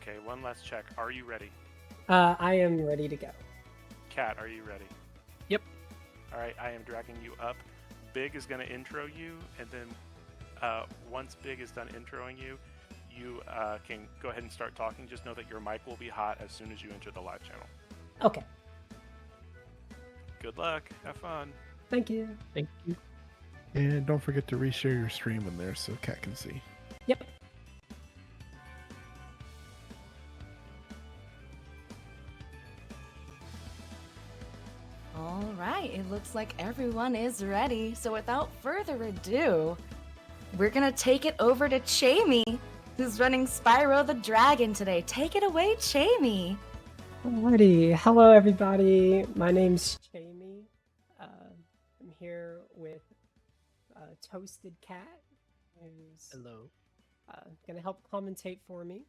Okay, one last check. Are you ready? I am ready to go. Cat, are you ready? Yep. All right, I am dragging you up. Big is going to intro you, and then once Big is done introing you, you can go ahead and start talking. Just know that your mic will be hot as soon as you enter the live channel. Okay. Good luck. Have fun. Thank you. Thank you. And don't forget to reshare your stream in there so Cat can see. Yep. All right, it looks like everyone is ready. So without further ado, we're gonna take it over to Chaimyyyy, who's running Spyro the Dragon today. Take it away, Chaimyyyy. Alrighty. Hello, everybody. My name's Chaimyyyy. I'm here with Toasted Cat, who's Hello. gonna help commentate for me.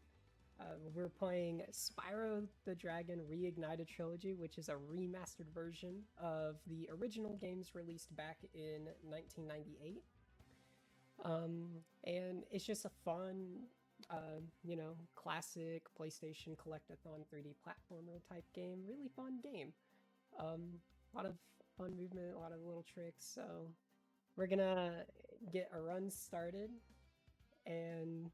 We're playing Spyro the Dragon Reignited Trilogy, which is a remastered version of the original games released back in 1998. And it's just a fun, classic PlayStation Collectathon 3D platformer type game. Really fun game. A lot of fun movement, a lot of little tricks. So we're gonna get a run started, and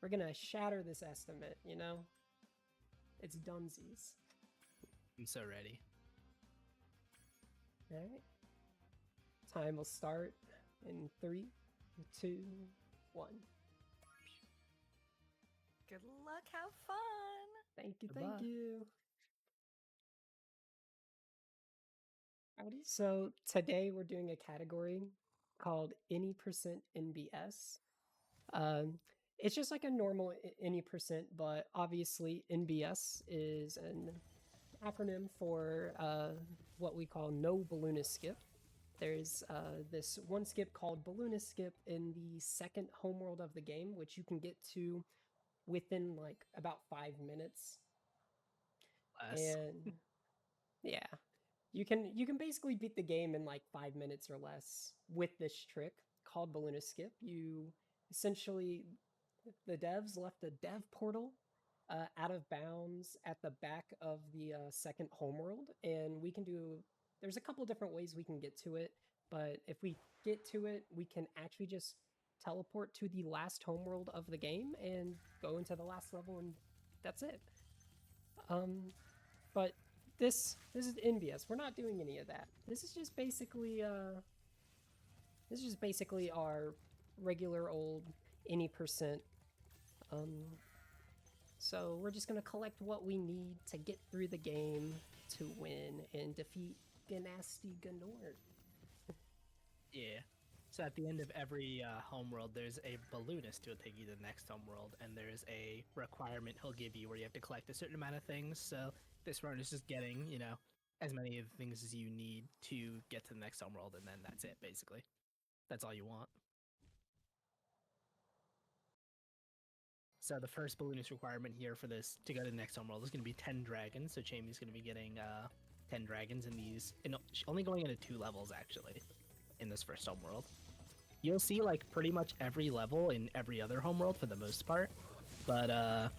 we're gonna shatter this estimate, It's dumsies. I'm so ready. Alright. Time will start in 3, 2, 1. Good luck, have fun. Thank you, Goodbye. thank you. Alrighty, so today we're doing a category called any percent NBS. It's just like a normal any percent, but obviously NBS is an acronym for what we call no balloonist skip. There's this one skip called balloonist skip in the second homeworld of the game, which you can get to within like about 5 minutes. Less. And yeah, you can basically beat the game in like 5 minutes or less with this trick called balloonist skip. You essentially, the devs left a dev portal out of bounds at the back of the second homeworld, and there's a couple different ways we can get to it, but if we get to it, we can actually just teleport to the last homeworld of the game and go into the last level, and that's it. But this is NBS. We're not doing any of that. This is just basically our regular old any percent. So we're just gonna collect what we need to get through the game to win and defeat Ganasty Ganort. Yeah. So at the end of every homeworld, there's a balloonist who'll take you to the next homeworld, and there's a requirement he'll give you where you have to collect a certain amount of things. So this run is just getting, as many of the things as you need to get to the next homeworld, and then that's it, basically. That's all you want. So the first balloonist requirement here for this to go to the next homeworld is going to be 10 dragons. So Chaimyyyy's going to be getting 10 dragons in these, only going into 2 levels actually in this first homeworld. You'll see like pretty much every level in every other homeworld for the most part, but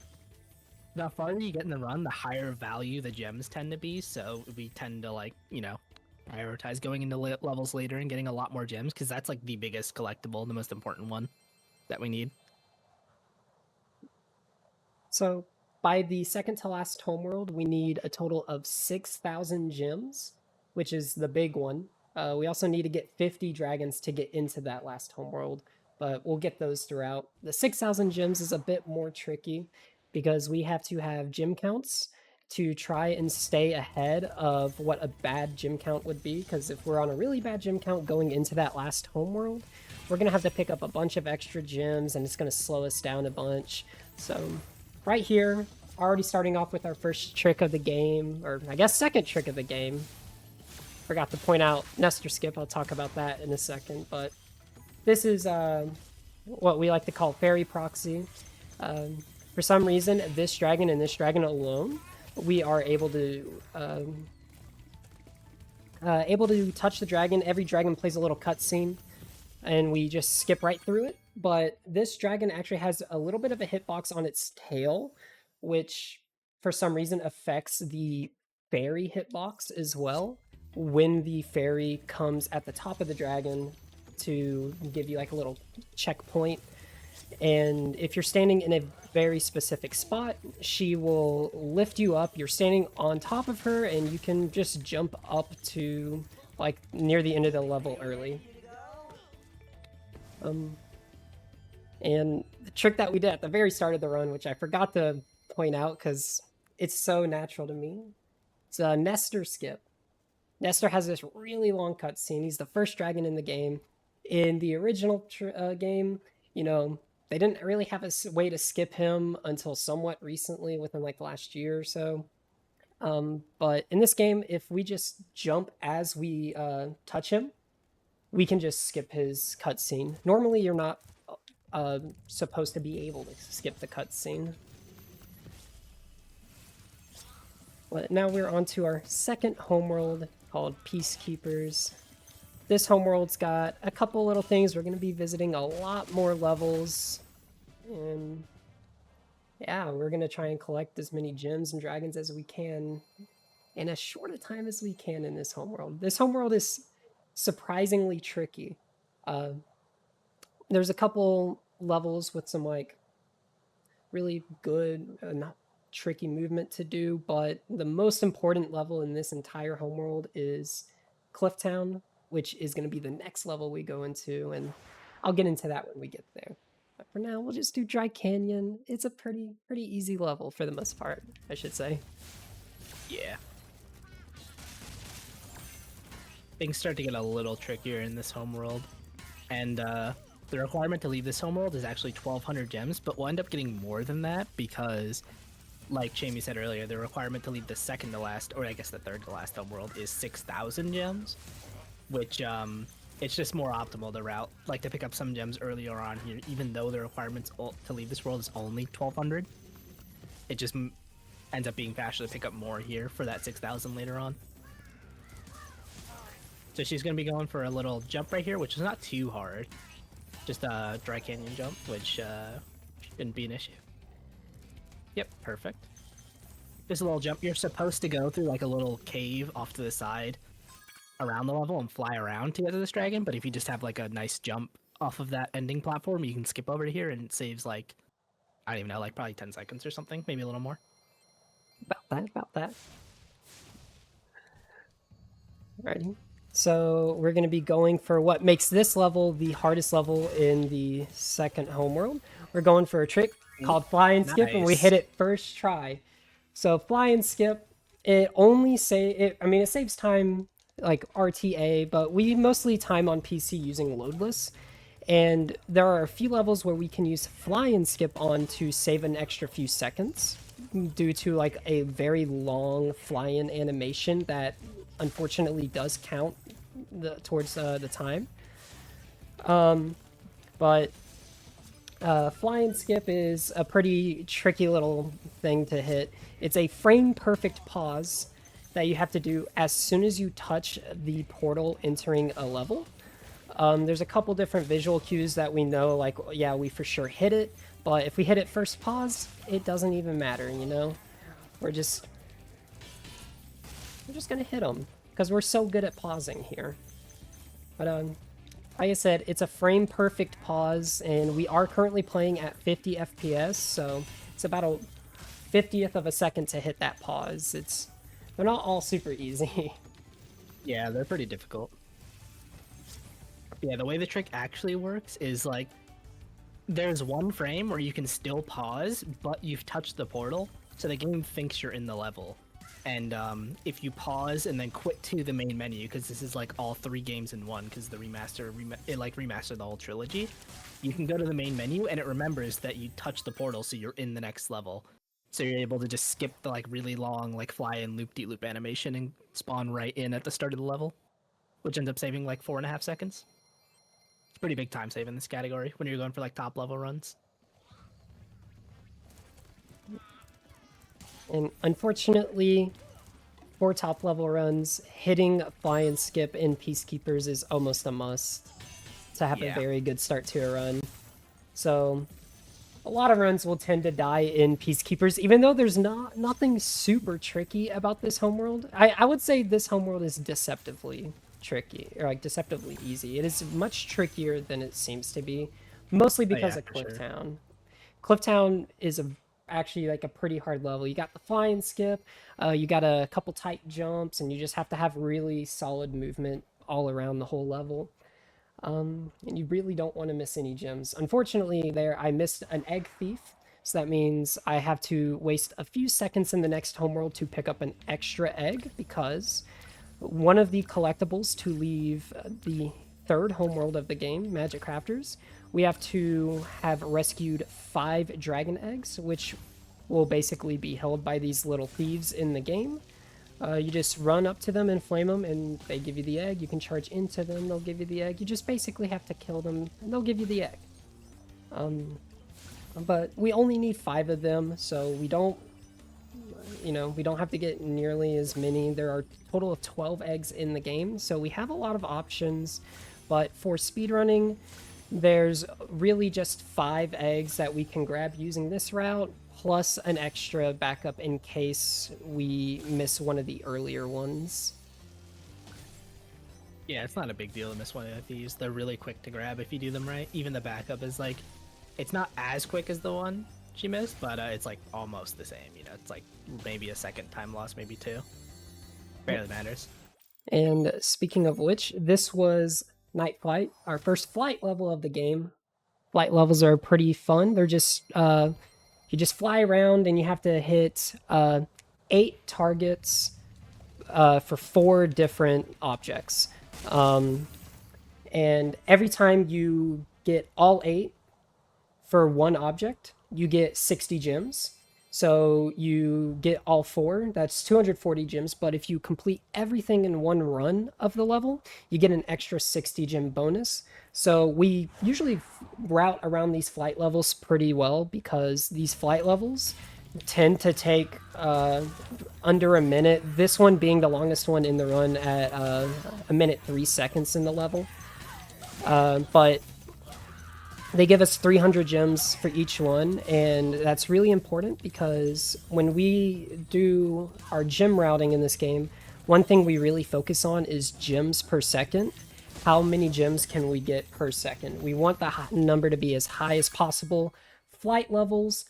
the farther you get in the run, the higher value the gems tend to be. So we tend to prioritize going into levels later and getting a lot more gems because that's like the biggest collectible, the most important one that we need. So by the second to last homeworld, we need a total of 6,000 gems, which is the big one. We also need to get 50 dragons to get into that last homeworld, but we'll get those throughout. The 6,000 gems is a bit more tricky because we have to have gem counts to try and stay ahead of what a bad gem count would be, because if we're on a really bad gem count going into that last homeworld, we're going to have to pick up a bunch of extra gems, and it's going to slow us down a bunch. So right here, already starting off with our first trick of the game, or I guess second trick of the game. Forgot to point out Nestor Skip, I'll talk about that in a second, but this is what we like to call Fairy Proxy. For some reason, this dragon and this dragon alone, we are able to touch the dragon. Every dragon plays a little cutscene, and we just skip right through it. but this dragon actually has a little bit of a hitbox on its tail, which for some reason affects the fairy hitbox as well when the fairy comes at the top of the dragon to give you like a little checkpoint. And if you're standing in a very specific spot, she will lift you up. You're standing on top of her, and you can just jump up to like near the end of the level early. And the trick that we did at the very start of the run, which I forgot to point out because it's so natural to me, it's a Nestor skip. Nestor has this really long cutscene. He's the first dragon in the game. In the original game, you know, they didn't really have a way to skip him until somewhat recently, within like the last year or so. But in this game, if we just jump as we touch him, we can just skip his cutscene. Normally, you're not supposed to be able to skip the cutscene. But now we're on to our second homeworld called Peacekeepers. This homeworld's got a couple little things. We're going to be visiting a lot more levels. And yeah, we're going to try and collect as many gems and dragons as we can in as short a time as we can in this homeworld. This homeworld is surprisingly tricky. There's a couple levels with some like really good, not tricky movement to do, but the most important level in this entire homeworld is Clifftown, which is going to be the next level we go into, and I'll get into that when we get there. But for now, we'll just do Dry Canyon. It's a pretty easy level for the most part, I should say. Yeah. Things start to get a little trickier in this homeworld, and the requirement to leave this homeworld is actually 1,200 gems, but we'll end up getting more than that because, like chaimyyyy said earlier, the requirement to leave the second to last, or I guess the third to last homeworld is 6,000 gems, which it's just more optimal to route, like to pick up some gems earlier on here, even though the requirements to leave this world is only 1,200. It just ends up being faster to pick up more here for that 6,000 later on. So she's going to be going for a little jump right here, which is not too hard. Just a dry canyon jump, which shouldn't be an issue. Yep, perfect. Just a little jump. You're supposed to go through like a little cave off to the side around the level and fly around to get to this dragon, but if you just have like a nice jump off of that ending platform, you can skip over to here and it saves like, I don't even know, like probably 10 seconds or something, maybe a little more. About that. Alrighty. So we're going to be going for what makes this level the hardest level in the second homeworld. We're going for a trick called Fly and Skip, and we hit it first try. So Fly and Skip, it saves time like RTA, but we mostly time on PC using loadless. And there are a few levels where we can use Fly and Skip on to save an extra few seconds due to like a very long fly-in animation that unfortunately does count towards the time. But Fly and Skip is a pretty tricky little thing to hit. It's a frame-perfect pause that you have to do as soon as you touch the portal entering a level. There's a couple different visual cues that we know, like, yeah, we for sure hit it, but if we hit it first pause, it doesn't even matter, you know? We're just gonna hit them, because we're so good at pausing here. But, like I said, it's a frame-perfect pause, and we are currently playing at 50 FPS, so it's about a 50th of a second to hit that pause. They're not all super easy. Yeah, they're pretty difficult. Yeah, the way the trick actually works is like, there's one frame where you can still pause, but you've touched the portal, so the game thinks you're in the level. And if you pause and then quit to the main menu, because this is like all 3 games in one, because the remastered the whole trilogy, you can go to the main menu and it remembers that you touched the portal, so you're in the next level. So you're able to just skip the like really long like fly and loop-de-loop animation and spawn right in at the start of the level, which ends up saving like 4.5 seconds. It's pretty big time save in this category when you're going for like top level runs. And unfortunately, for top level runs, hitting Fly and Skip in Peacekeepers is almost a must to have a very good start to a run. So a lot of runs will tend to die in Peacekeepers, even though there's nothing super tricky about this homeworld. I would say this homeworld is deceptively tricky, or like deceptively easy. It is much trickier than it seems to be, mostly because of for sure. Clifftown. Clifftown is actually like a pretty hard level. You got the fly and skip, you got a couple tight jumps, and you just have to have really solid movement all around the whole level. And you really don't want to miss any gems. Unfortunately, there I missed an egg thief, so that means I have to waste a few seconds in the next homeworld to pick up an extra egg, because one of the collectibles to leave the third homeworld of the game, Magic Crafters, we have to have rescued 5 dragon eggs, which will basically be held by these little thieves in the game. You just run up to them and flame them, and they give you the egg. You can charge into them, they'll give you the egg. You just basically have to kill them, and they'll give you the egg. But we only need 5 of them, so we don't have to get nearly as many. There are a total of 12 eggs in the game, so we have a lot of options. But for speedrunning, there's really just 5 eggs that we can grab using this route, plus an extra backup in case we miss one of the earlier ones. Yeah, it's not a big deal to miss one of these. They're really quick to grab if you do them right. Even the backup is like, it's not as quick as the one she missed, but it's like almost the same. You know, it's like maybe a second time loss, maybe 2. Barely matters. And speaking of which, this was Night Flight, our first flight level of the game. Flight levels are pretty fun. They're just you just fly around and you have to hit 8 targets for 4 different objects. And every time you get all 8 for one object, you get 60 gems. So you get all 4, that's 240 gems, but if you complete everything in one run of the level, you get an extra 60 gem bonus. So we usually route around these flight levels pretty well, because these flight levels tend to take under a minute, this one being the longest one in the run at 1 minute 3 seconds in the level. But they give us 300 gems for each one, and that's really important because when we do our gem routing in this game, one thing we really focus on is gems per second. How many gems can we get per second? We want the number to be as high as possible. Flight levels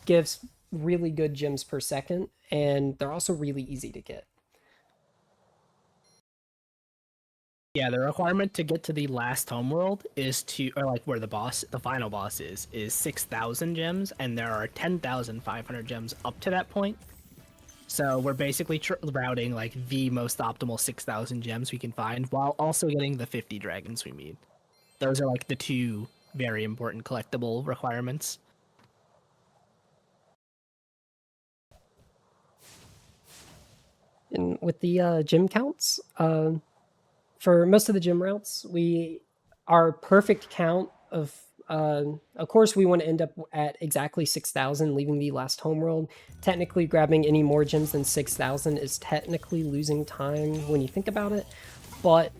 gives really good gems per second, and they're also really easy to get. Yeah, the requirement to get to the last homeworld is or like where the final boss is 6,000 gems, and there are 10,500 gems up to that point. So we're basically routing like the most optimal 6,000 gems we can find, while also getting the 50 dragons we need. Those are like the 2 very important collectible requirements. And with the gem counts, for most of the gym routes, our perfect count of course, we want to end up at exactly 6,000, leaving the last homeworld. Technically, grabbing any more gems than 6,000 is technically losing time when you think about it. But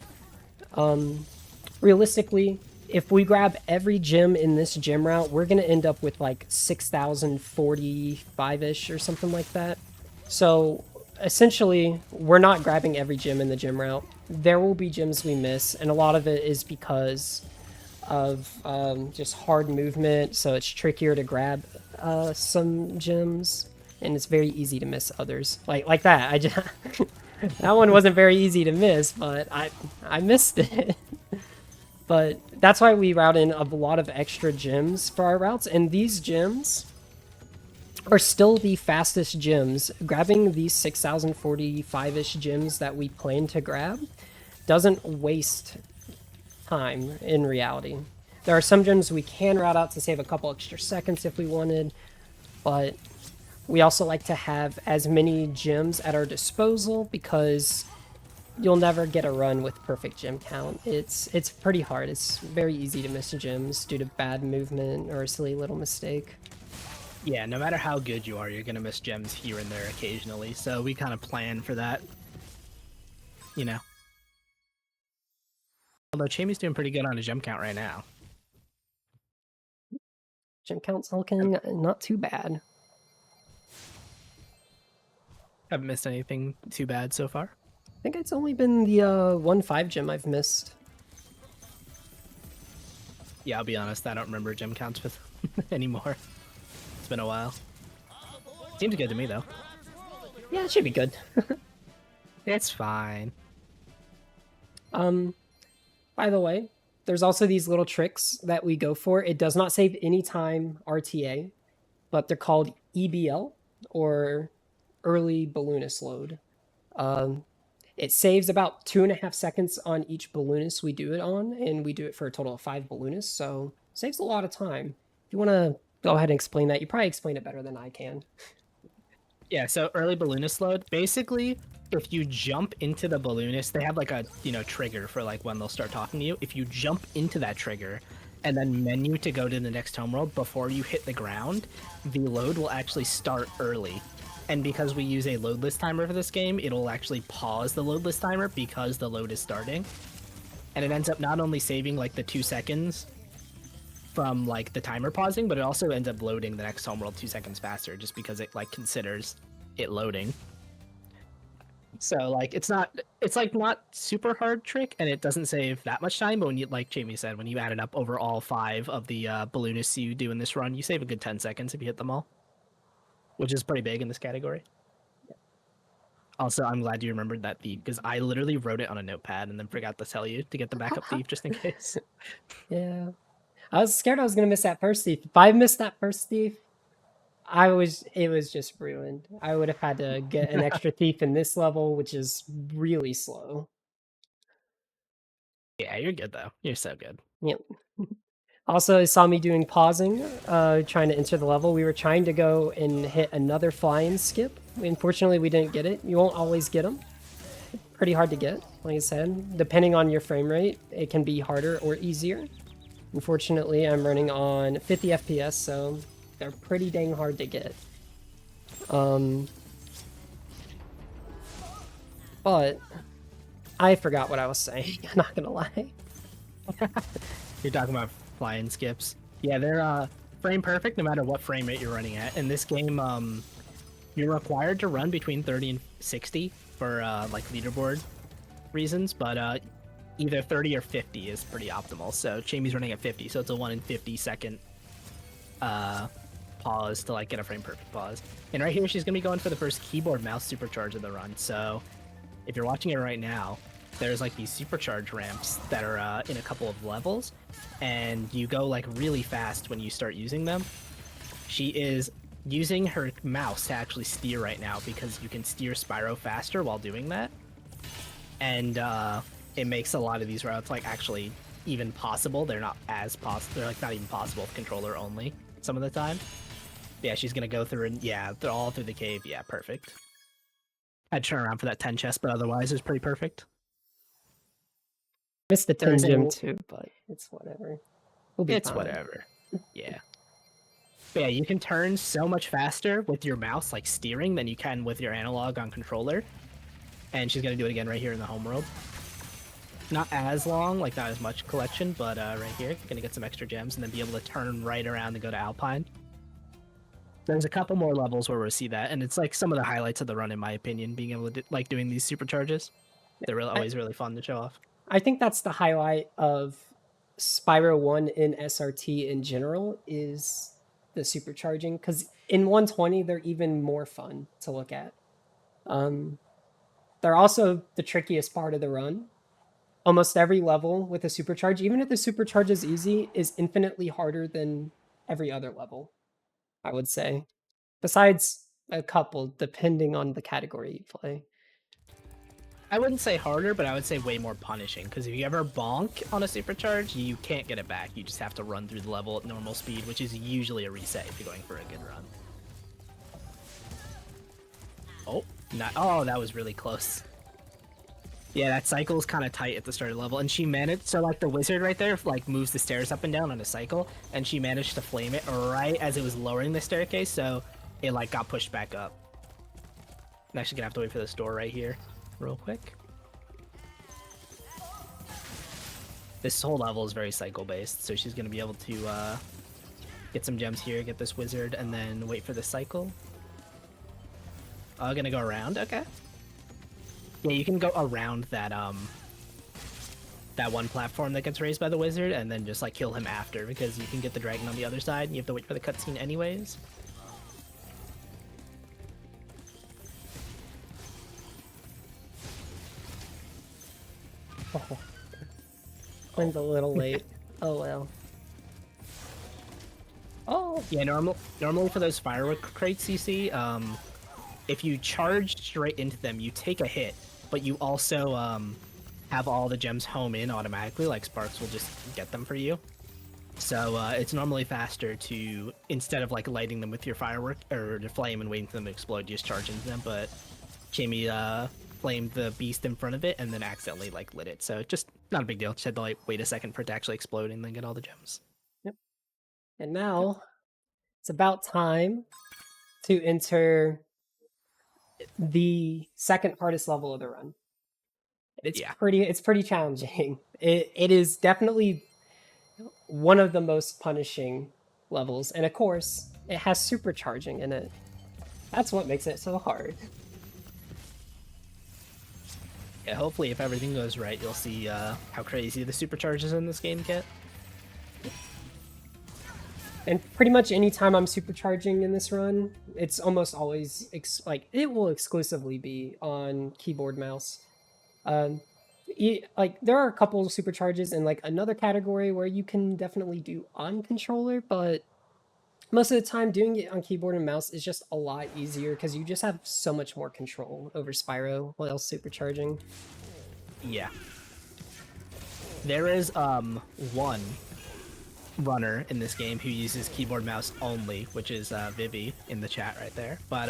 realistically, if we grab every gem in this gym route, we're going to end up with like 6,045-ish or something like that. So essentially, we're not grabbing every gem in the gym route. There will be gems we miss, and a lot of it is because of just hard movement, so it's trickier to grab some gems, and it's very easy to miss others. Like that. I just that one wasn't very easy to miss, but I missed it. But that's why we route in a lot of extra gems for our routes, and these gems are still the fastest gems. Grabbing these 6,045-ish gems that we plan to grab doesn't waste time in reality. There are some gems we can route out to save a couple extra seconds if we wanted, but we also like to have as many gems at our disposal because you'll never get a run with perfect gem count. It's pretty hard. It's very easy to miss gems due to bad movement or a silly little mistake. Yeah, no matter how good you are, you're going to miss gems here and there occasionally, so we kind of plan for that. You know. Although Chaimyyy's doing pretty good on a gem count right now. Gem count's looking not too bad. Haven't missed anything too bad so far. I think it's only been the 1-5 gem I've missed. Yeah, I'll be honest, I don't remember gem counts with anymore. It's been a while. Seems good to me though. Yeah, it should be good. It's fine. By the way, there's also these little tricks that we go for. It does not save any time RTA, but they're called EBL, or early balloonist load. It saves about 2.5 seconds on each balloonist we do it on, and we do it for a total of 5 balloonists, so saves a lot of time. If you want to go ahead and explain that, you probably explain it better than I can. Yeah, so early balloonist load, basically, if you jump into the balloonist, they have like a, trigger for like when they'll start talking to you. If you jump into that trigger and then menu to go to the next homeworld before you hit the ground, the load will actually start early. And because we use a loadless timer for this game, it'll actually pause the loadless timer because the load is starting. And it ends up not only saving like the 2 seconds from like the timer pausing, but it also ends up loading the next homeworld 2 seconds faster just because it like considers it loading. So like it's like not super hard trick, and it doesn't save that much time, but when you, like Jamie said, when you add it up over all 5 of the balloonists you do in this run, you save a good 10 seconds if you hit them all, which is pretty big in this category. Also, I'm glad you remembered that thief, because I literally wrote it on a notepad and then forgot to tell you to get the backup thief just in case. Yeah. I was scared I was going to miss that first thief. If I missed that first thief, it was just ruined. I would have had to get an extra thief in this level, which is really slow. Yeah, you're good though. You're so good. Yep. Also, it saw me doing pausing, trying to enter the level. We were trying to go and hit another flying skip. Unfortunately, we didn't get it. You won't always get them. Pretty hard to get, like I said. Depending on your frame rate, it can be harder or easier. Unfortunately, I'm running on 50 FPS, so they're pretty dang hard to get. But I forgot what I was saying. I'm not gonna lie. You're talking about flying skips. Yeah, they're frame perfect no matter what frame rate you're running at. In this game, you're required to run between 30 and 60 for like leaderboard reasons, but either 30 or 50 is pretty optimal. So Chaimyyy's running at 50, so it's a 1 in 50 second pause to like get a frame perfect pause. And right here, she's gonna be going for the first keyboard mouse supercharge of the run. So if you're watching it right now, there's like these supercharge ramps that are in a couple of levels, and you go like really fast when you start using them. She is using her mouse to actually steer right now because you can steer Spyro faster while doing that, and it makes a lot of these routes like actually even possible. They're not as possible. They're like not even possible with controller only some of the time. Yeah, she's gonna go through and yeah, they're all through the cave. Yeah, perfect. I'd turn around for that 10 chest, but otherwise it's pretty perfect. Missed the 10 There's gem a- too, but it's whatever. We'll be It's fine. whatever. Yeah. But yeah, you can turn so much faster with your mouse, like steering, than you can with your analog on controller. And she's gonna do it again right here in the homeworld. Not as long, like not as much collection, but right here, gonna get some extra gems and then be able to turn right around and go to Alpine. There's a couple more levels where we'll see that, and it's like some of the highlights of the run, in my opinion, being able to like doing these supercharges. They're really, always really fun to show off. I think that's the highlight of Spyro 1 in SRT in general, is the supercharging, because in 120 they're even more fun to look at. They're also the trickiest part of the run. Almost every level with a supercharge, even if the supercharge is easy, is infinitely harder than every other level, I would say. Besides a couple, depending on the category you play. I wouldn't say harder, but I would say way more punishing, because if you ever bonk on a supercharge, you can't get it back. You just have to run through the level at normal speed, which is usually a reset if you're going for a good run. Oh, oh, that was really close. Yeah, that cycle is kind of tight at the start of the level, and she managed, so like the wizard right there like moves the stairs up and down on a cycle, and she managed to flame it right as it was lowering the staircase, so it like got pushed back up. I'm actually gonna have to wait for this door right here real quick. This whole level is very cycle based, so she's gonna be able to Get some gems here, get this wizard, and then wait for the cycle. Gonna go around, okay. Yeah, you can go around that that one platform that gets raised by the wizard, and then just like kill him after, because you can get the dragon on the other side, and you have to wait for the cutscene anyways. Oh. Went a little late. Oh well. Oh! Yeah, normally for those firework crates you see, if you charge straight into them, you take a hit, but you also have all the gems home in automatically, like Sparks will just get them for you. So it's normally faster to, instead of like lighting them with your firework or the flame and waiting for them to explode, you just charge into them, but Chaimyyyy flamed the beast in front of it and then accidentally like lit it. So just not a big deal. Just had to like wait a second for it to actually explode and then get all the gems. And now it's about time to enter the second hardest level of the run. It's pretty challenging. It is definitely one of the most punishing levels, and of course, it has supercharging in it. That's what makes it so hard. Yeah, hopefully if everything goes right, you'll see how crazy the supercharges in this game get. And pretty much anytime I'm supercharging in this run, it's almost always like it will exclusively be on keyboard mouse. Like there are a couple of supercharges in like another category where you can definitely do on controller, but most of the time doing it on keyboard and mouse is just a lot easier because you just have so much more control over Spyro while supercharging. Yeah. There is one runner in this game who uses keyboard mouse only, which is Vivi in the chat right there. But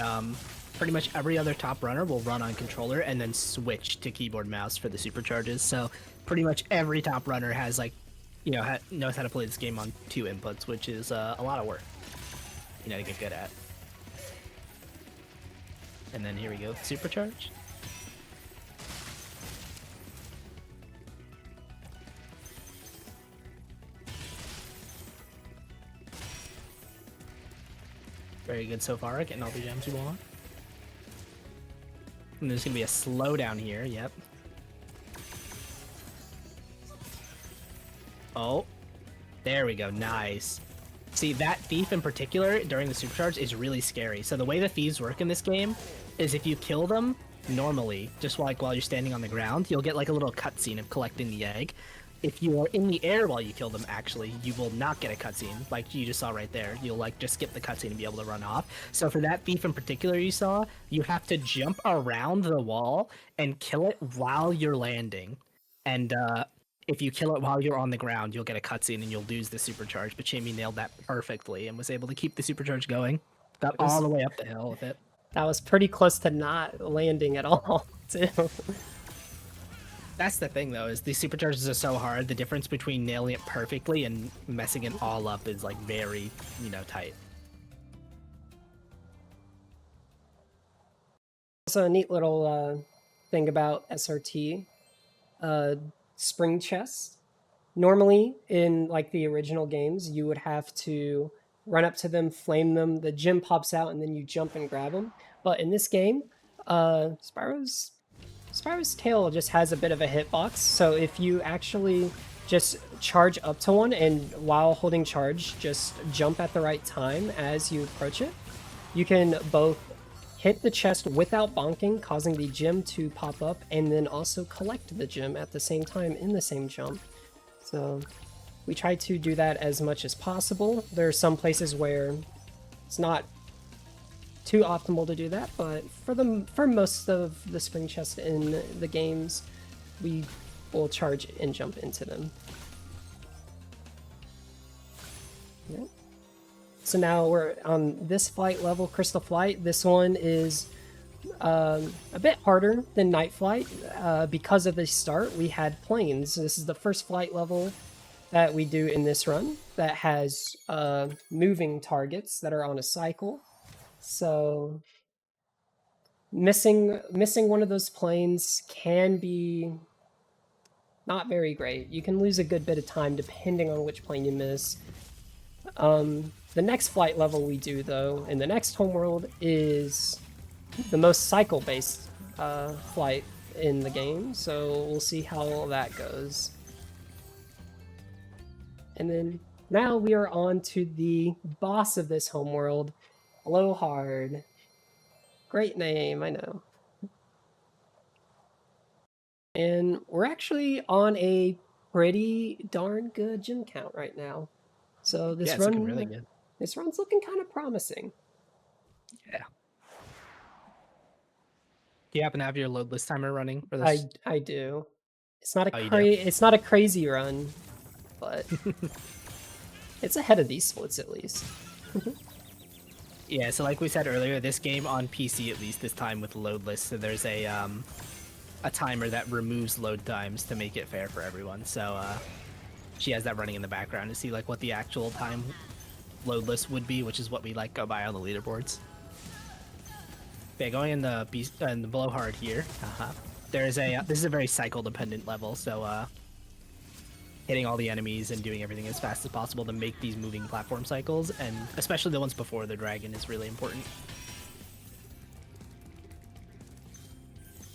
pretty much every other top runner will run on controller and then switch to keyboard mouse for the supercharges. So pretty much every top runner has like, you know, knows how to play this game on 2 inputs, which is a lot of work, you know, to get good at. And then here we go, supercharge. Very good so far, getting all the gems you want. And there's gonna be a slowdown here, yep. Oh, there we go, nice. See, that thief in particular, during the supercharge, is really scary. So the way the thieves work in this game is if you kill them, normally, just like while you're standing on the ground, you'll get like a little cutscene of collecting the egg. If you are in the air while you kill them, actually, you will not get a cutscene, like you just saw right there. You'll like just skip the cutscene and be able to run off. So for that thief in particular you saw, you have to jump around the wall and kill it while you're landing. And if you kill it while you're on the ground, you'll get a cutscene and you'll lose the supercharge. But Chaimyyyy nailed that perfectly and was able to keep the supercharge going. Got all the way up the hill with it. That was pretty close to not landing at all, too. That's the thing, though, is these supercharges are so hard. The difference between nailing it perfectly and messing it all up is, like, very, you know, tight. Also, a neat little thing about SRT, spring chest. Normally, in, like, the original games, you would have to run up to them, flame them, the gem pops out, and then you jump and grab them. But in this game, Spyro's tail just has a bit of a hitbox, so if you actually just charge up to one and while holding charge, just jump at the right time as you approach it, you can both hit the chest without bonking, causing the gem to pop up, and then also collect the gem at the same time in the same jump. So we try to do that as much as possible. There are some places where it's not too optimal to do that, but for most of the spring chests in the games, we will charge and jump into them. Yep. So now we're on this flight level, Crystal Flight. This one is a bit harder than Night Flight. Because of the start, we had planes. This is the first flight level that we do in this run that has moving targets that are on a cycle. So missing one of those planes can be not very great. You can lose a good bit of time depending on which plane you miss. The next flight level we do, though, in the next homeworld is the most cycle-based flight in the game, so we'll see how that goes. And then now we are on to the boss of this homeworld, Blowhard. Great name, I know. And we're actually on a pretty darn good gym count right now. So this Yeah, it's run looking really good. This run's looking kind of promising. Yeah. Do you happen to have your load list timer running for this? I do. It's not a Oh, you do? it's not a crazy run, but it's ahead of these splits at least. Yeah, so like we said earlier, this game on PC at least this time with load list, so there's a timer that removes load times to make it fair for everyone. So she has that running in the background to see like what the actual time load list would be, which is what we like go by on the leaderboards. Okay, going in the blowhard here. There's a this is a very cycle dependent level, so hitting all the enemies and doing everything as fast as possible to make these moving platform cycles, and especially the ones before the dragon is really important.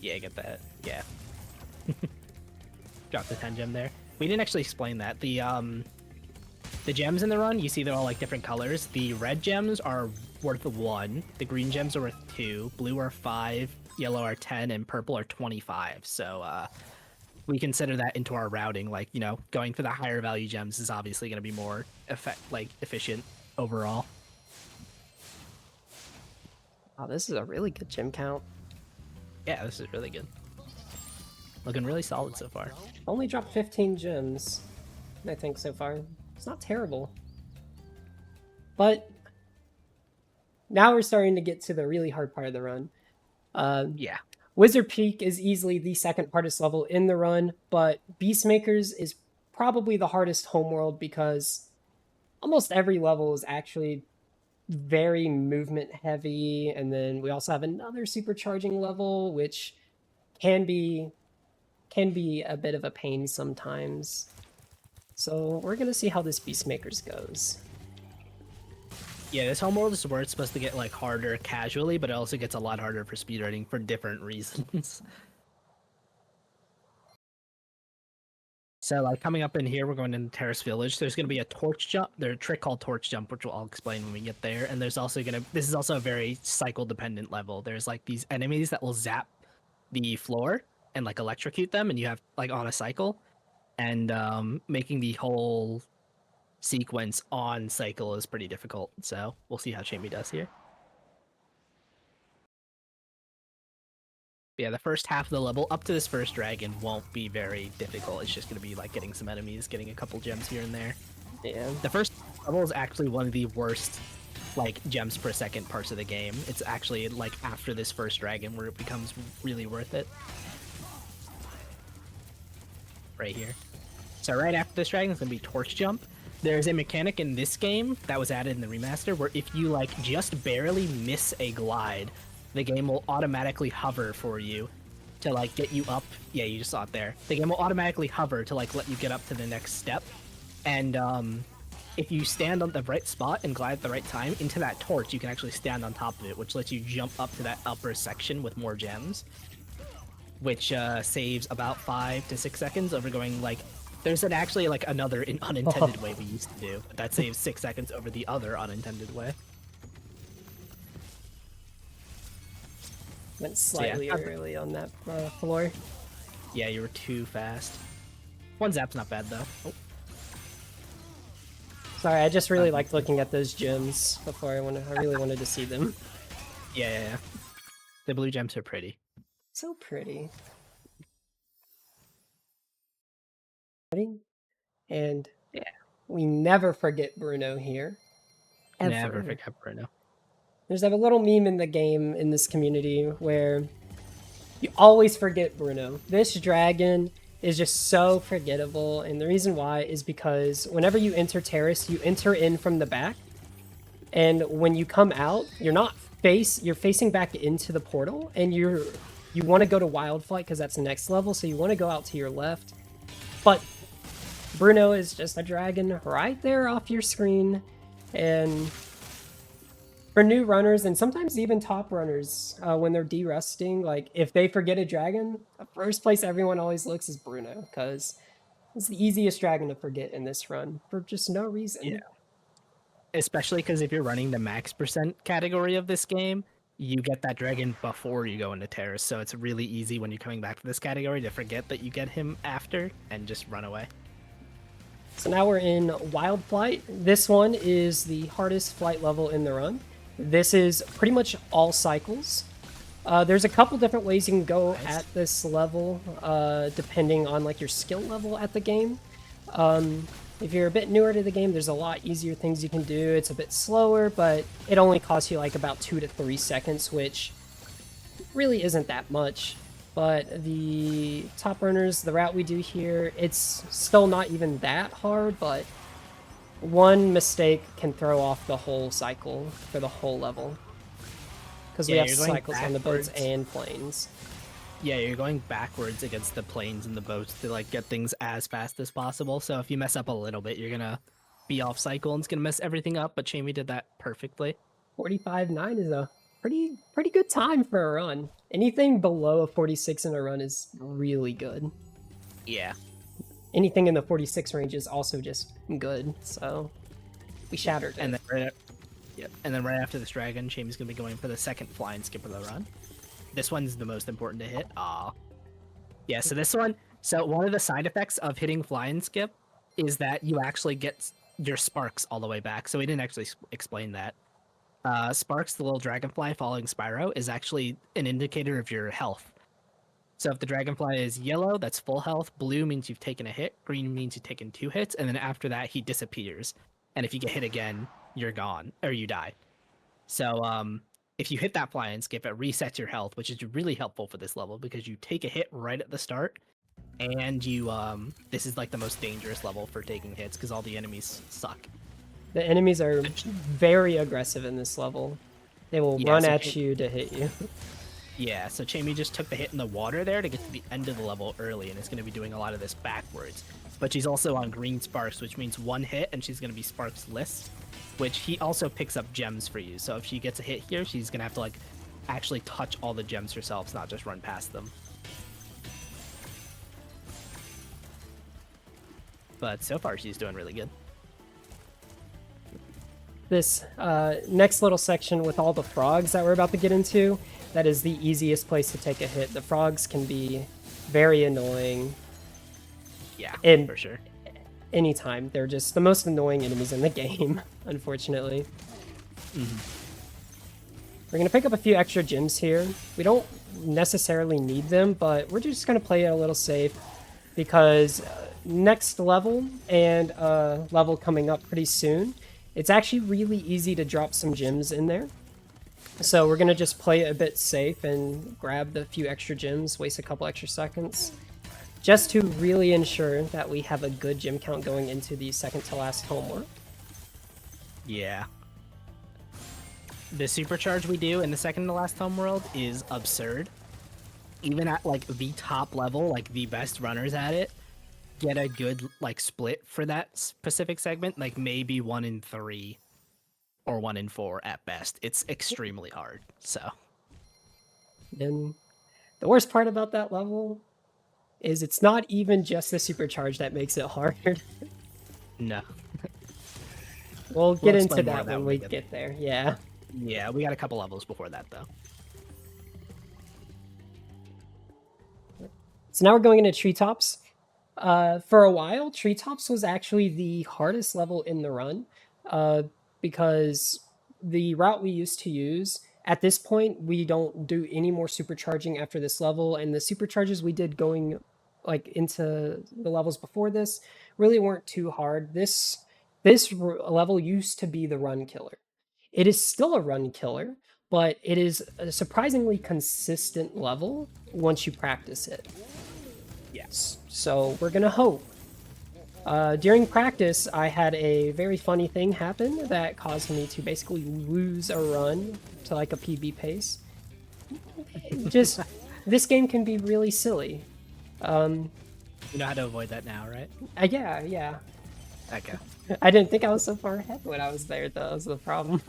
Yeah, get that. Yeah. Drop the 10 gem there. We didn't actually explain that. The gems in the run, you see they're all like different colors. The red gems are worth 1, the green gems are worth 2, blue are 5, yellow are 10, and purple are 25. So we consider that into our routing. Like, you know, going for the higher value gems is obviously going to be more efficient overall. Wow, this is a really good gym count. Yeah, this is really good. Looking really solid so far. Only dropped 15 gems, I think, so far. It's not terrible. But now we're starting to get to the really hard part of the run. Yeah. Wizard Peak is easily the second hardest level in the run, but Beastmakers is probably the hardest homeworld because almost every level is actually very movement heavy, and then we also have another supercharging level, which can be a bit of a pain sometimes. So we're gonna see how this Beastmakers goes. Yeah, this homeworld is where it's supposed to get like harder casually, but it also gets a lot harder for speedrunning for different reasons. So like coming up in here, we're going into Terrace Village. There's going to be a torch jump. There's a trick called torch jump, which I'll explain when we get there. And there's also this is also a very cycle dependent level. There's like these enemies that will zap the floor and like electrocute them, and you have like on a cycle, and making the whole sequence on cycle is pretty difficult. So we'll see how chaimyyyy does here. Yeah, the first half of the level up to this first dragon won't be very difficult. It's just going to be like getting some enemies, getting a couple gems here and there. Yeah. The first level is actually one of the worst like gems per second parts of the game. It's actually like after this first dragon where it becomes really worth it. Right here. So right after this dragon is going to be torch jump. There's a mechanic in this game that was added in the remaster where if you like just barely miss a glide, the game will automatically hover for you to like get you up. Yeah, you just saw it there. The game will automatically hover to like let you get up to the next step. And if you stand on the right spot and glide at the right time into that torch, you can actually stand on top of it, which lets you jump up to that upper section with more gems, which saves about 5 to 6 seconds over going like. There's actually like another unintended way we used to do, but that saves 6 seconds over the other unintended way. Went slightly So, yeah. early on that floor. Yeah, you were too fast. One zap's not bad though. Oh. Sorry, I just really liked looking at those gems before I really wanted to see them. Yeah. The blue gems are pretty. So pretty. Ready? And Yeah. we never forget Bruno here. Ever. Never forget Bruno. There's a little meme in the game, in this community, where you always forget Bruno. This dragon is just so forgettable, and the reason why is because whenever you enter Terrace, you enter in from the back, and when you come out, you're facing back into the portal, and you want to go to Wildflight because that's the next level, so you want to go out to your left, but Bruno is just a dragon right there off your screen, And for new runners, and sometimes even top runners, when they're de-rusting, like, if they forget a dragon, the first place everyone always looks is Bruno, because it's the easiest dragon to forget in this run, for just no reason. Yeah. Especially because if you're running the max percent category of this game, you get that dragon before you go into Terrace, so it's really easy when you're coming back to this category to forget that you get him after and just run away. So now we're in Wild Flight. This one is the hardest flight level in the run. This is pretty much all cycles. There's a couple different ways you can go at this level, depending on like your skill level at the game. If you're a bit newer to the game, there's a lot easier things you can do. It's a bit slower, but it only costs you like about 2 to 3 seconds, which really isn't that much. But the top runners, the route we do here, it's still not even that hard, but one mistake can throw off the whole cycle for the whole level. Because we have cycles on the boats and planes. Yeah, you're going backwards against the planes and the boats to like get things as fast as possible. So if you mess up a little bit, you're gonna be off cycle and it's gonna mess everything up. But chaimyyyy did that perfectly. 45.9 is a pretty good time for a run. Anything below a 46 in a run is really good. Yeah. Anything in the 46 range is also just good. So we shattered it. And then right after this dragon, chaimyyyy's gonna be going for the second flying skip of the run. This one's the most important to hit. Yeah, so this one, one of the side effects of hitting fly and skip is that you actually get your sparks all the way back. So we didn't actually explain that. Sparks, the little dragonfly following Spyro, is actually an indicator of your health. So if the dragonfly is yellow, that's full health. Blue means you've taken a hit. Green means you've taken 2 hits. And then after that, he disappears. And if you get hit again, you're gone, or you die. So, if you hit that fly and skip, it resets your health, which is really helpful for this level because you take a hit right at the start, and you this is like the most dangerous level for taking hits because all the enemies suck. The enemies are very aggressive in this level. They will run at you to hit you. Yeah, so chaimyyyy just took the hit in the water there to get to the end of the level early, and is going to be doing a lot of this backwards. But she's also on green sparks, which means 1 hit, and she's going to be sparksless, which he also picks up gems for you. So if she gets a hit here, she's going to have to like actually touch all the gems herself, not just run past them. But so far, she's doing really good. This next little section with all the frogs that we're about to get into, that is the easiest place to take a hit. The frogs can be very annoying. Yeah, for sure. Anytime. They're just the most annoying enemies in the game, unfortunately. Mm-hmm. We're going to pick up a few extra gems here. We don't necessarily need them, but we're just going to play it a little safe because next level and level coming up pretty soon, it's actually really easy to drop some gems in there. So we're going to just play it a bit safe and grab the few extra gems, waste a couple extra seconds, just to really ensure that we have a good gem count going into the second to last homeworld. Yeah. The supercharge we do in the second to last homeworld is absurd. Even at like the top level, like the best runners at it, get a good like split for that specific segment, like maybe 1 in 3 or 1 in 4 at best. It's extremely hard. So, and the worst part about that level is it's not even just the supercharge that makes it hard. No. We'll get into that when we get there. Yeah. Yeah, we got a couple levels before that though. So now we're going into Treetops. For a while, Treetops was actually the hardest level in the run because the route we used to use, at this point, we don't do any more supercharging after this level, and the supercharges we did going like into the levels before this really weren't too hard. This level used to be the run killer. It is still a run killer, but it is a surprisingly consistent level once you practice it. Yes. So we're gonna hope. During practice, I had a very funny thing happen that caused me to basically lose a run to like a PB pace. Just, this game can be really silly. You know how to avoid that now, right? Yeah. Okay. I didn't think I was so far ahead when I was there, though. That was the problem.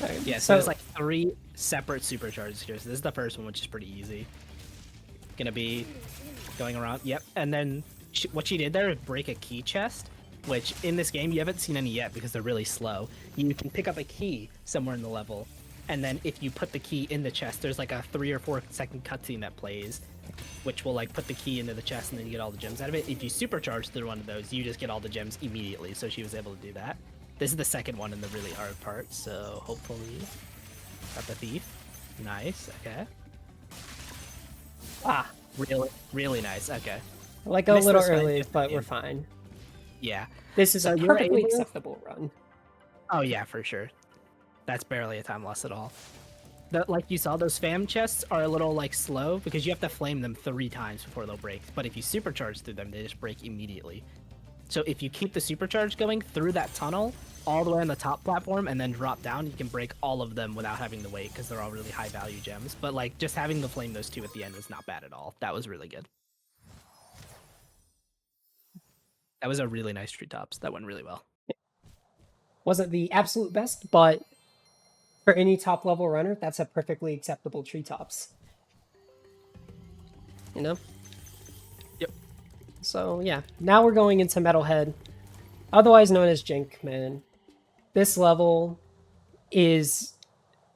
Alright, Yeah, so there's like 3 separate supercharges here. So this is the first one, which is pretty easy. Gonna be going around. Yep, and then what she did there is break a key chest, which in this game you haven't seen any yet because they're really slow. You can pick up a key somewhere in the level, and then if you put the key in the chest, there's like a 3 or 4 second cutscene that plays, which will like put the key into the chest and then you get all the gems out of it. If you supercharge through one of those, you just get all the gems immediately. So she was able to do that. This is the second one in the really hard part, so hopefully got the thief. Nice. Okay. Ah, Really nice. Okay. like a Missed little this one early, just but in. we're fine. Yeah. This is So a you were perfectly able to- acceptable run. Oh yeah, for sure. That's barely a time loss at all. Like you saw, those fam chests are a little like slow because you have to flame them 3 times before they'll break. But if you supercharge through them, they just break immediately. So if you keep the supercharge going through that tunnel all the way on the top platform and then drop down, you can break all of them without having to wait because they're all really high value gems. But like just having to flame those 2 at the end was not bad at all. That was really good. That was a really nice treetops. That went really well. Wasn't the absolute best, but for any top level runner, that's a perfectly acceptable treetops. You know? Yep. So yeah, now we're going into Metalhead, otherwise known as Jink, man. This level is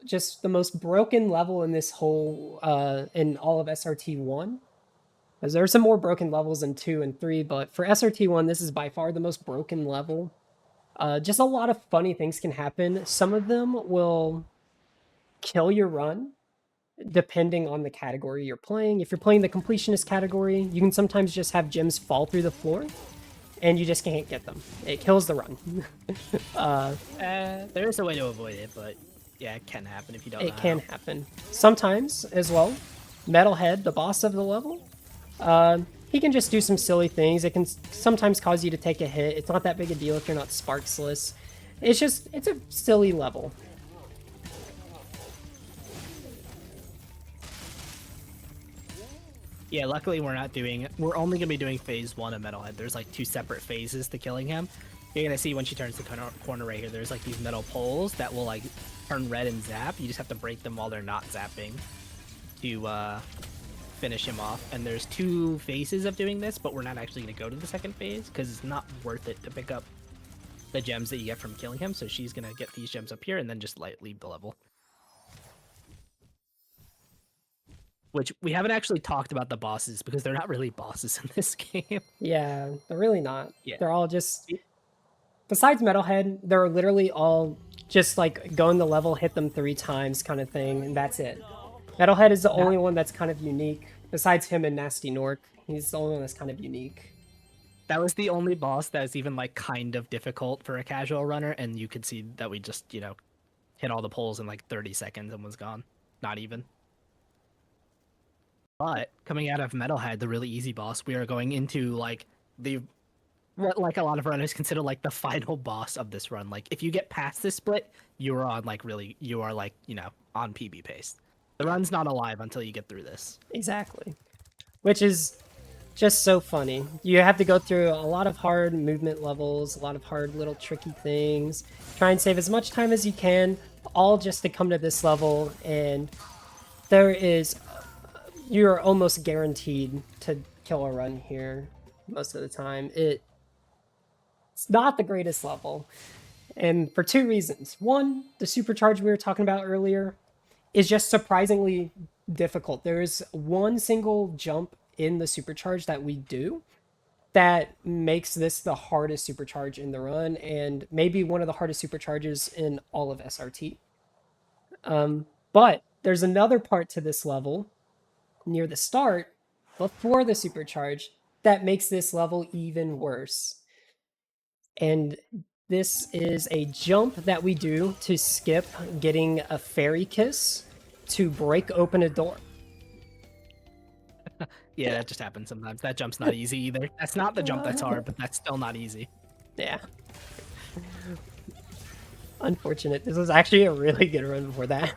just the most broken level in this whole, in all of SRT1. Because there are some more broken levels in 2 and 3, but for SRT1, this is by far the most broken level. Just a lot of funny things can happen. Some of them will kill your run, depending on the category you're playing. If you're playing the completionist category, you can sometimes just have gems fall through the floor, and you just can't get them. It kills the run. There is a way to avoid it, but yeah, it can happen if you don't know It can how. happen. Sometimes, as well, Metalhead, the boss of the level, he can just do some silly things. It can sometimes cause you to take a hit. It's not that big a deal if you're not Sparksless. It's a silly level. Yeah, luckily we're only gonna be doing phase 1 of Metalhead. There's like 2 separate phases to killing him. You're gonna see when she turns the corner right here, there's like these metal poles that will like turn red and zap. You just have to break them while they're not zapping to finish him off. And there's 2 phases of doing this, but we're not actually gonna go to the second phase because it's not worth it to pick up the gems that you get from killing him. So she's gonna get these gems up here and then just leave the level. Which we haven't actually talked about the bosses because they're not really bosses in this game. Yeah, they're really not. Yeah. They're all just... Besides Metalhead, they're literally all just like go in the level, hit them 3 times kind of thing, and that's it. Metalhead is the only one that's kind of unique. Besides him and Nasty Nork, he's the only one that's kind of unique. That was the only boss that was even like kind of difficult for a casual runner, and you could see that we just, hit all the poles in like 30 seconds and was gone. Not even. But coming out of Metalhead, the really easy boss, we are going into like what like a lot of runners consider like the final boss of this run. Like if you get past this split, you are on on PB pace. The run's not alive until you get through this. Exactly. Which is just so funny. You have to go through a lot of hard movement levels, a lot of hard little tricky things. Try and save as much time as you can, all just to come to this level, and you're almost guaranteed to kill a run here most of the time. It's not the greatest level, and for 2 reasons. One, the supercharge we were talking about earlier is just surprisingly difficult. There is one single jump in the supercharge that we do that makes this the hardest supercharge in the run, and maybe one of the hardest supercharges in all of SRT. But there's another part to this level near the start, before the supercharge, that makes this level even worse. And this is a jump that we do to skip getting a fairy kiss to break open a door. Yeah, that just happens sometimes. That jump's not easy either. That's not the jump that's hard, but that's still not easy. Yeah. Unfortunate. This was actually a really good run before that.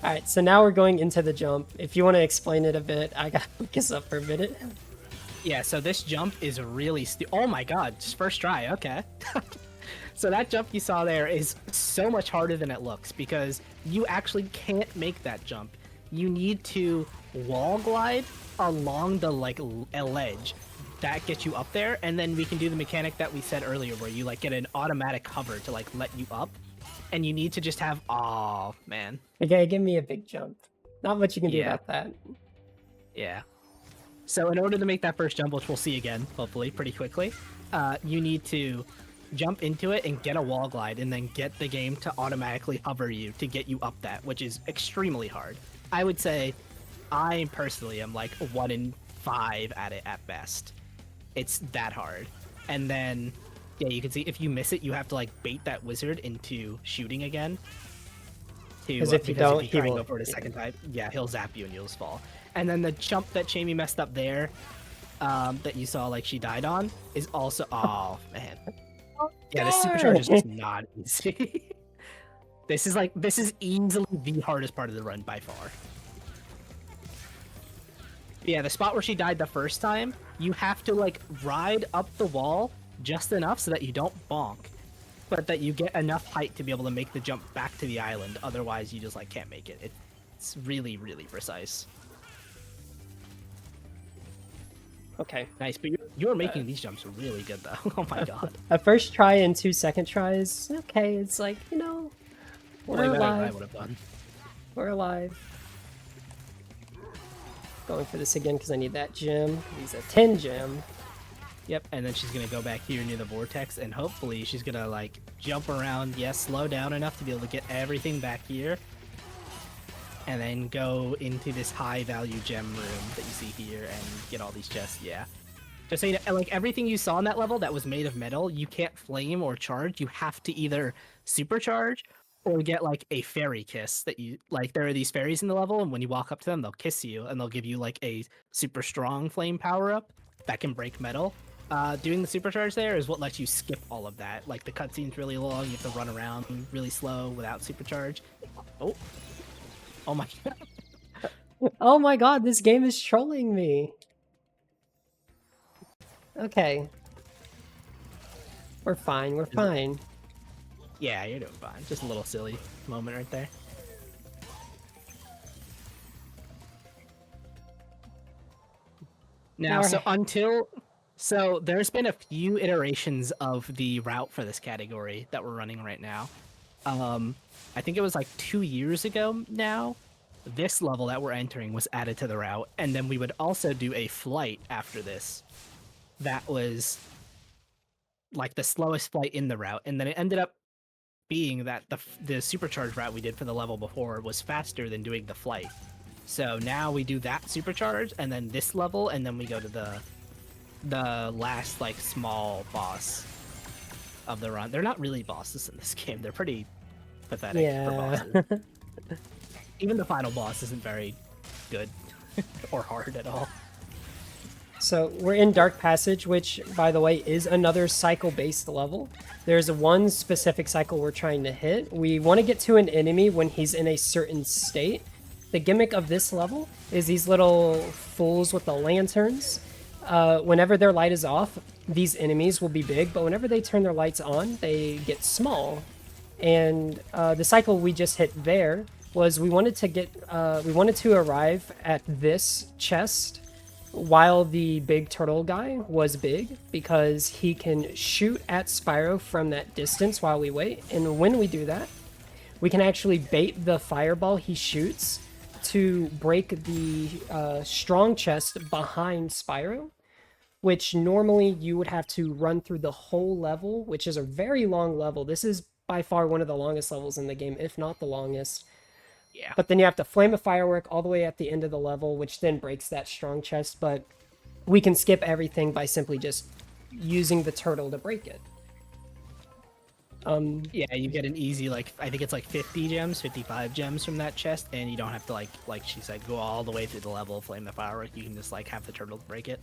Alright, so now we're going into the jump. If you want to explain it a bit, I gotta focus up for a minute. Yeah, so this jump is really oh my god, just first try, okay. So that jump you saw there is so much harder than it looks because you actually can't make that jump. You need to wall glide along the a ledge that gets you up there, and then we can do the mechanic that we said earlier where you like get an automatic hover to like let you up, and you need to just have oh man. Okay, give me a big jump. Not much you can do Yeah. about that. Yeah. So in order to make that first jump, which we'll see again, hopefully, pretty quickly, you need to jump into it and get a wall glide, and then get the game to automatically hover you to get you up that, which is extremely hard. I would say I personally am like 1 in 5 at it at best. It's that hard. And then, yeah, you can see if you miss it, you have to like bait that wizard into shooting again. Because if you don't, try he and will. go for it a second time, yeah, he'll zap you and you'll just fall. And then the jump that Chaimyyyy messed up there, that you saw like she died on, is also oh man. Yeah, this supercharge is just not easy. This is easily the hardest part of the run by far. Yeah, the spot where she died the first time, you have to like ride up the wall just enough so that you don't bonk, but that you get enough height to be able to make the jump back to the island. Otherwise, you just like can't make it. It's really, really precise. Okay. Nice, but you're making these jumps really good though. Oh my god. A first try and 2 second tries. Okay, it's like, you know, Way we're better than I alive. would have done. We're alive. Going for this again because I need that gem. He's a 10 gem. Yep, and then she's gonna go back here near the vortex, and hopefully she's gonna like jump around, yes, slow down enough to be able to get everything back here, and then go into this high value gem room that you see here and get all these chests. Yeah, just so you know, like everything you saw in that level that was made of metal, you can't flame or charge. You have to either supercharge or get like a fairy kiss that you like. There are these fairies in the level, and when you walk up to them, they'll kiss you and they'll give you like a super strong flame power up that can break metal. Doing the supercharge there is what lets you skip all of that. Like the cutscene's really long, you have to run around really slow without supercharge. Oh my god. Oh my god, this game is trolling me. Okay. We're fine, we're fine. Yeah, you're doing fine. Just a little silly moment right there. Now, so there's been a few iterations of the route for this category that we're running right now. I think it was like 2 years ago now. This level that we're entering was added to the route, and then we would also do a flight after this. That was like the slowest flight in the route, and then it ended up being that the supercharged route we did for the level before was faster than doing the flight. So now we do that supercharge, and then this level, and then we go to the last like small boss of the run. They're not really bosses in this game. They're pretty pathetic for bosses. Even the final boss isn't very good or hard at all. So we're in Dark Passage, which, by the way, is another cycle-based level. There's one specific cycle we're trying to hit. We want to get to an enemy when he's in a certain state. The gimmick of this level is these little fools with the lanterns. Whenever their light is off, these enemies will be big, but whenever they turn their lights on, they get small. And the cycle we just hit there was we wanted to arrive at this chest while the big turtle guy was big, because he can shoot at Spyro from that distance while we wait. And when we do that, we can actually bait the fireball he shoots to break the strong chest behind Spyro, which normally you would have to run through the whole level, which is a very long level. This is by far one of the longest levels in the game, if not the longest. Yeah. But then you have to flame a firework all the way at the end of the level, which then breaks that strong chest. But we can skip everything by simply just using the turtle to break it. Yeah, you get an easy, like, I think it's like 50 gems, 55 gems from that chest, and you don't have to, like she said, go all the way through the level, flame the firework. You can just, like, have the turtle break it.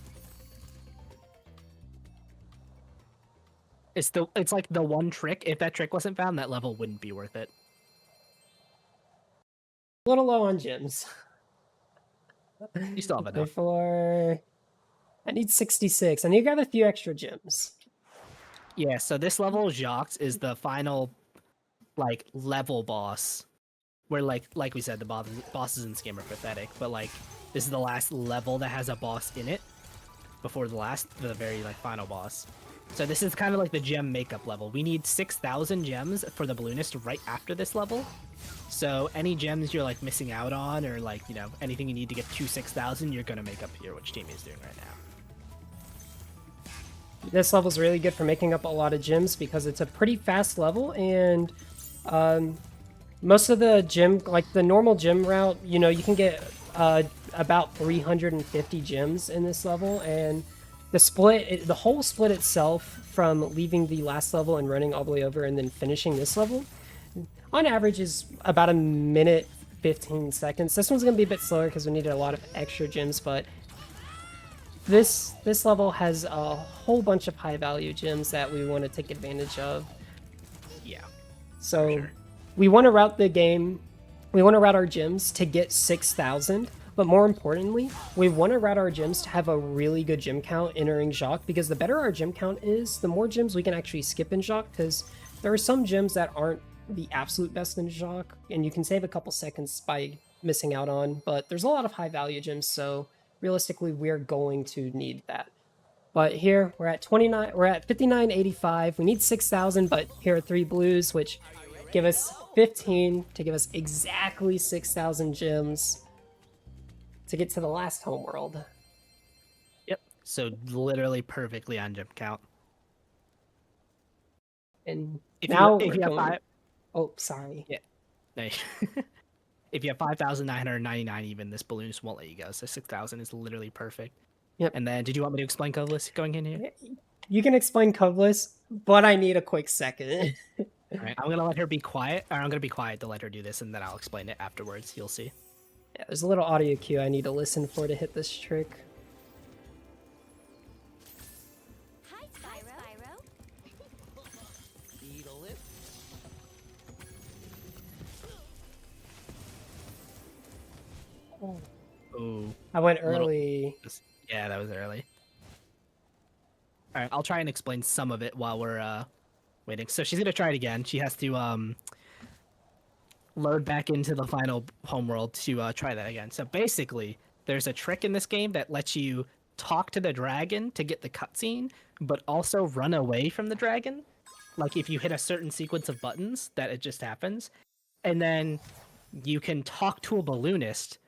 It's like the one trick. If that trick wasn't found, that level wouldn't be worth it. A little low on gems. You still have enough. Before... I need 66. I need to grab a few extra gems. Yeah, so this level, Jacques, is the final, like, level boss. Where, like we said, the bosses in this game are pathetic, but, like, this is the last level that has a boss in it before the very, like, final boss. So this is kind of like the gem makeup level. We need 6,000 gems for the balloonist right after this level. So any gems you're, like, missing out on, or, like, you know, anything you need to get to 6,000, you're gonna make up here, which Jamie is doing right now. This level's really good for making up a lot of gems because it's a pretty fast level, and most of the gym, like the normal gym route, you know, you can get about 350 gems in this level, and the whole split itself from leaving the last level and running all the way over and then finishing this level, on average is about a minute 15 seconds. This one's gonna be a bit slower because we needed a lot of extra gems, but this level has a whole bunch of high value gems that we want to take advantage of. Yeah. So sure. we want to route the game, we want to route our gems to get 6,000, but more importantly, we want to route our gems to have a really good gem count entering Jacques, because the better our gem count is, the more gems we can actually skip in Jacques, because there are some gems that aren't the absolute best in Jacques, and you can save a couple seconds by missing out on, but there's a lot of high value gems, so realistically we're going to need that. But here we're at 5985. We need 6,000, but here are 3 blues, which give us 15 to give us exactly 6,000 gems to get to the last homeworld. Yep. So literally perfectly on gem count. And If now you have going... Oh, sorry. Yeah. Nice. If you have 5,999 even, this balloonist won't let you go. So 6,000 is literally perfect. Yep. And then, did you want me to explain codeless going in here? You can explain codeless, but I need a quick second. All right, I'm gonna let her be quiet, or I'm gonna be quiet to let her do this, and then I'll explain it afterwards. You'll see. Yeah, there's a little audio cue I need to listen for to hit this trick. Hi, Spyro. Beetle it. Ooh. I went Little- early. Yeah, that was early. All right, I'll try and explain some of it while we're waiting. So she's gonna try it again. She has to load back into the final homeworld to try that again. So basically, there's a trick in this game that lets you talk to the dragon to get the cutscene, but also run away from the dragon. Like if you hit a certain sequence of buttons, that it just happens, and then you can talk to a balloonist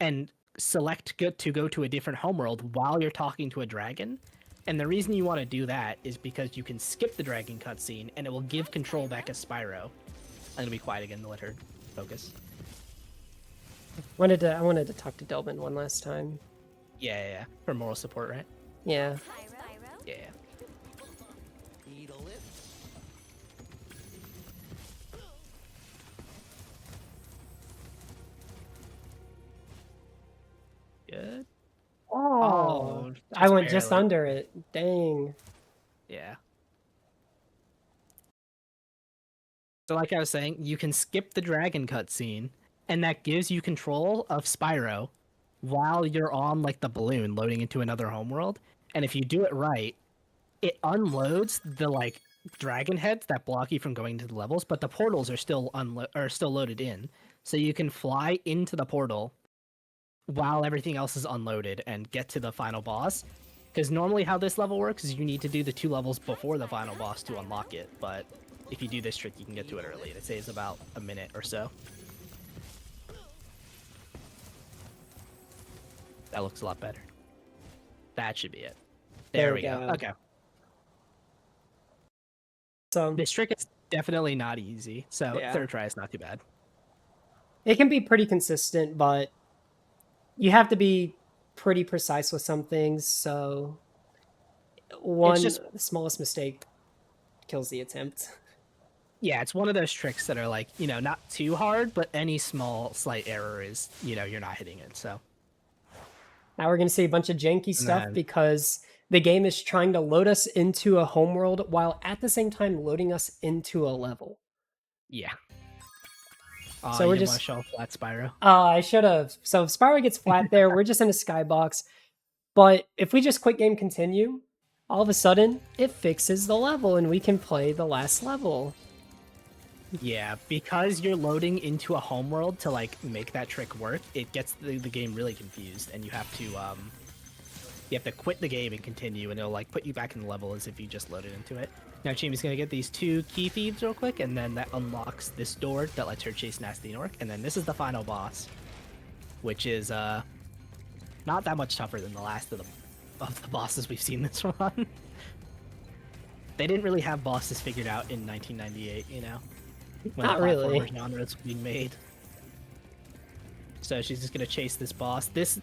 and select to go to a different homeworld while you're talking to a dragon. And the reason you want to do that is because you can skip the dragon cutscene and it will give control back to Spyro. I'm gonna be quiet again to let her focus. I wanted to talk to Delvin one last time. Yeah. For moral support, right? Yeah. Hi, Spyro. Yeah. Good. Oh, just I went just barely. under it. Dang. Yeah. So like I was saying, you can skip the dragon cutscene, and that gives you control of Spyro while you're on like the balloon loading into another homeworld. And if you do it right, it unloads the like dragon heads that block you from going to the levels, but the portals are still loaded in. So you can fly into the portal while everything else is unloaded and get to the final boss. Because normally how this level works is you need to do the 2 levels before the final boss to unlock it, but if you do this trick, you can get to it early. It saves about a minute or so. That looks a lot better. That should be it. There we go. Okay. So This trick is definitely not easy, so Yeah. third try is not too bad. it can be pretty consistent, but you have to be pretty precise with some things. So the smallest mistake kills the attempt. Yeah, it's one of those tricks that are like, you know, not too hard, but any small slight error is, you know, you're not hitting it, so. Now we're going to see a bunch of janky stuff then- because the game is trying to load us into a homeworld while at the same time loading us into a level. Yeah. So you we're didn't just- want to show a flat Spyro. I should have. So if Spyro gets flat there, we're just in a skybox. But if we just quit game continue, all of a sudden it fixes the level and we can play the last level. Yeah, because you're loading into a homeworld to like make that trick work, it gets the game really confused, and you have to quit the game and continue, and it'll like put you back in the level as if you just loaded into it. Now Chaimy's gonna get these 2 key thieves real quick, and then that unlocks this door that lets her chase Nasty Nork, and then this is the final boss, which is not that much tougher than the last of the bosses we've seen this run. They didn't really have bosses figured out in 1998, you know, when Not the really. platformer genre was being made. So she's just gonna chase this boss. This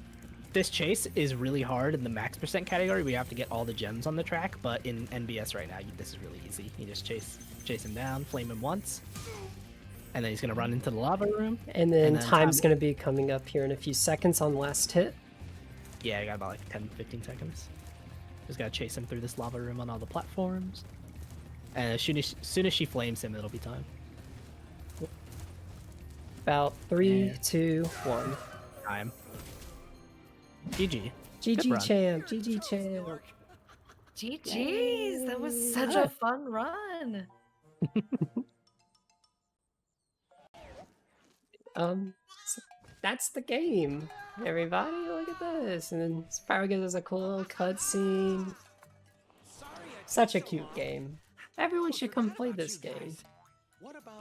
chase is really hard in the max percent category. We have to get all the gems on the track, but in NBS right now, this is really easy. You just chase him down, flame him once, and then he's gonna run into the lava room. And then then time's time- going to be coming up here in a few seconds on last hit. Yeah, I got about like 10-15 seconds. Just gotta chase him through this lava room on all the platforms. And as soon as she flames him, it'll be time. About 3, Yeah. 2, 1. Time. GG. GG run. champ, GG champ. GG's. That was such a fun run. So that's the game, everybody. Look at this. And then Spyro gives us a cool little cutscene. Such a cute game. Everyone should come play this game.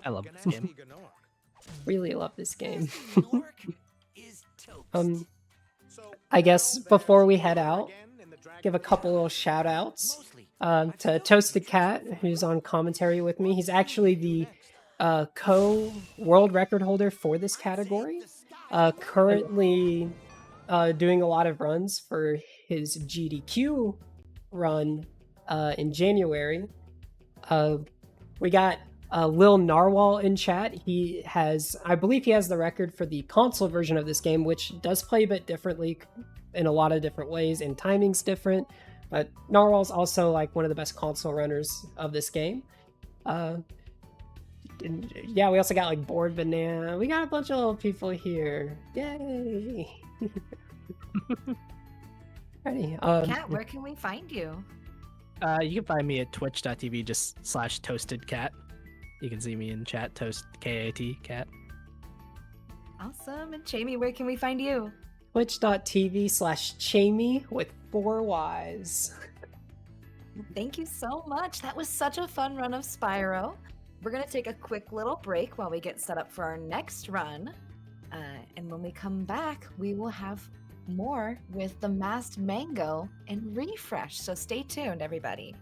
I love this game. Really love this game. I guess before we head out, give a couple little shout outs to Toasted Cat, who's on commentary with me. He's actually the co-world record holder for this category. Currently doing a lot of runs for his GDQ run in January. We got Lil Narwhal in chat. I believe he has the record for the console version of this game, which does play a bit differently in a lot of different ways, and timing's different. But Narwhal's also like one of the best console runners of this game. And yeah, we also got like Bored Banana. We got a bunch of little people here. Yay! Ready? Kat, where can we find you? You can find me at twitch.tv just /toastedcat. You can see me in chat, toast K-A-T, cat. Awesome. And Chaimy, where can we find you? Twitch.tv/chaimyyyy with 4 Ys. Thank you so much. That was such a fun run of Spyro. We're going to take a quick little break while we get set up for our next run. And when we come back, we will have more with the Masked Mango and Refresh. So stay tuned, everybody.